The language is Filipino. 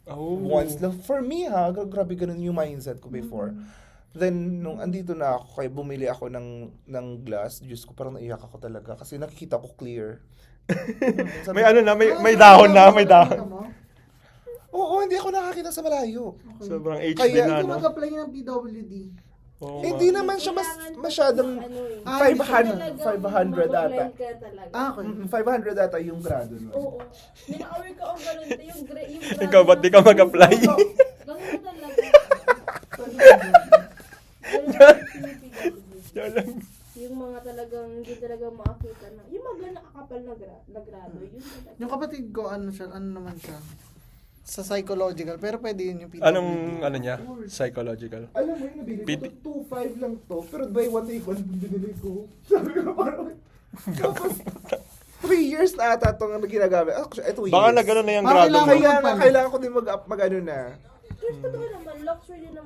once lang. For me grabe ganun yung mindset ko before. Then, nung andito na ako, kaya bumili ako ng glass, Diyos ko, parang naiyak ako talaga. Kasi nakikita ko clear. May ano na, may dahon na, may dahon. Oo, hindi ako nakakita sa malayo. Okay. Sobrang HD Kaya, na, Hindi no? mag-apply ng PWD. Oo Hindi nga. naman siya Kailangan masyadong Ah, 500 ata. Mag-blend ka talaga. Okay. 500 ata yung grado nun. Oo. Nina-aware ka ang ganun. Yung grado Ikaw, ba't di ka mag-apply? Ganun talaga. Ganun yung PWD. Yan lang. Yung mga talagang hindi talaga makakita na. Yung mga nakakapal na grado. Yun talaga. Yung kapatid ko, ano naman siya? Sa psychological, pero pwede yun yung PWD. Anong, ano niya? Psychological. Alam mo yung nabili Piti- ko, 2.5 lang to, pero buy one take one binili ko. Sabi ko parang, tapos, 3 years na ata itong ginagamit. Actually, 2 years. Baka na gano'n na yung Ah, grado mo. kailangan- Kaya kailangan ko din mag-ano na. Pero totoo naman, luxury din naman